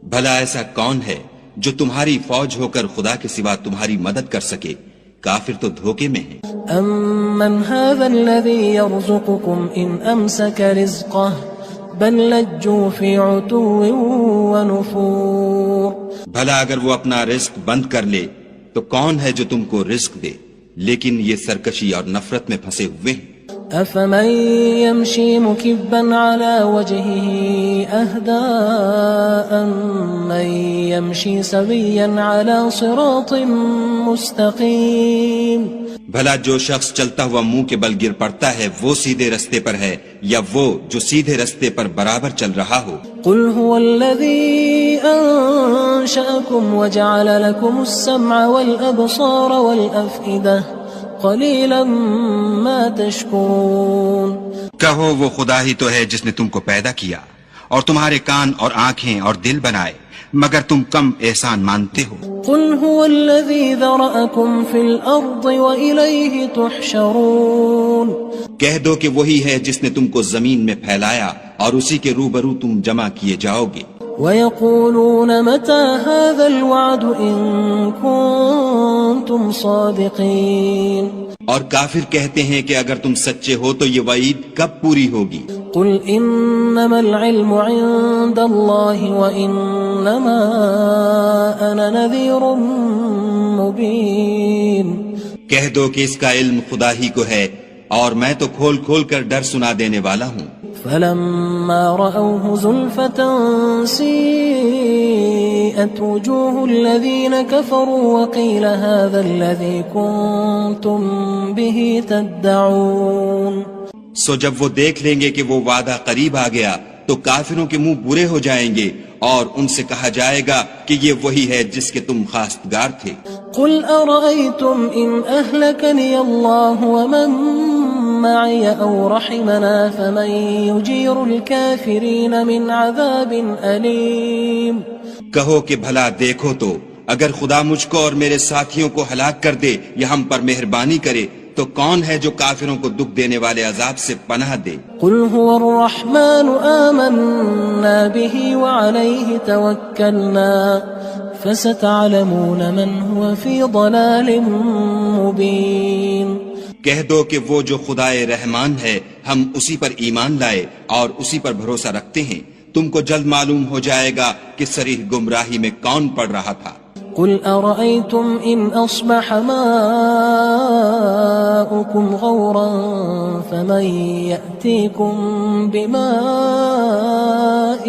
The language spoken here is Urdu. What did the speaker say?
بھلا ایسا کون ہے جو تمہاری فوج ہو کر خدا کے سوا تمہاری مدد کر سکے؟ کافر تو دھوکے میں ہیں۔ أَمَّنْ هَذَا الَّذِي يَرْزُقُكُمْ إِنْ أَمْسَكَ رِزْقَهُ بَلْ لَجُّوا فِي عُتُوٍّ وَنُفُورٍ۔ بھلا اگر وہ اپنا رزق بند کر لے تو کون ہے جو تم کو رزق دے؟ لیکن یہ سرکشی اور نفرت میں پھنسے ہوئے ہیں۔ أَفَمَن يَمْشِي مُكِبًّا عَلَى وَجْهِهِ أَهْدَىٰ أَمَّن يَمْشِي سَوِيًّا عَلَى صِرَاطٍ مُّسْتَقِيمٍ۔ بھلا جو شخص چلتا ہوا منہ کے بل گر پڑتا ہے وہ سیدھے رستے پر ہے یا وہ جو سیدھے رستے پر برابر چل رہا ہو؟ قُلْ هُوَ الَّذِي أَنشَأَكُمْ وَجَعَلَ لَكُمُ السَّمْعَ وَالْأَبْصَارَ وَالْأَفْئِدَةَ قَلِيلًا مَا تَشْكُرُونَ۔ کہو وہ خدا ہی تو ہے جس نے تم کو پیدا کیا اور تمہارے کان اور آنکھیں اور دل بنائے، مگر تم کم احسان مانتے ہو۔ قُلْ هُوَ الَّذِي ذَرَأَكُمْ فِي الْأَرْضِ وَإِلَيْهِ تُحْشَرُونَ۔ کہہ دو کہ وہی ہے جس نے تم کو زمین میں پھیلایا اور اسی کے روبرو تم جمع کیے جاؤ گے۔ وَيَقُولُونَ مَتَى هَذَا الْوَعْدُ إِن كُنتُمْ صَادِقِينَ۔ اور کافر کہتے ہیں کہ اگر تم سچے ہو تو یہ وعید کب پوری ہوگی؟ قُلْ إِنَّمَا الْعِلْمُ عِندَ اللَّهِ وَإِنَّمَا أَنَا نَذِيرٌ مُّبِينٌ۔ کہہ دو کہ اس کا علم خدا ہی کو ہے اور میں تو کھول کھول کر ڈر سنا دینے والا ہوں۔ فَلَمَّا رَأَوْهُ زُلْفَةً سِيئَتْ وُجُوهُ الَّذِينَ كَفَرُوا وَقِيلَ هَذَا الَّذِي كُنتُم بِهِ تَدَّعُونَ۔ سو جب وہ دیکھ لیں گے کہ وہ وعدہ قریب آ گیا تو کافروں کے منہ برے ہو جائیں گے اور ان سے کہا جائے گا کہ یہ وہی ہے جس کے تم خواستگار تھے۔ قُلْ أَرَأَيْتُمْ إِنْ أَهْلَكَنِيَ اللَّهُ وَمَن مَّعِيَ أَوْ رَحِمَنَا فَمَن يُجِيرُ الْكَافِرِينَ مِنْ عَذَابٍ أَلِيمٍ۔ کہو کہ بھلا دیکھو تو اگر خدا مجھ کو اور میرے ساتھیوں کو ہلاک کر دے یا ہم پر مہربانی کرے تو کون ہے جو کافروں کو دکھ دینے والے عذاب سے پناہ دے؟ قُلْ هُوَ الرَّحْمَنُ آمَنَّا بِهِ وَعَلَيْهِ تَوَكَّلْنَا فَسَتَعْلَمُونَ مَنْ هُوَ فِي ضَلَالٍ مُّبِينٍ۔ کہہ دو کہ وہ جو خدائے رحمان ہے ہم اسی پر ایمان لائے اور اسی پر بھروسہ رکھتے ہیں، تم کو جلد معلوم ہو جائے گا کہ صریح گمراہی میں کون پڑ رہا تھا۔ قُلْ أَرَأَيْتُمْ إِنْ أَصْبَحَ مَاؤُكُمْ غَوْرًا فَمَن يَأْتِيكُم بِمَاءٍ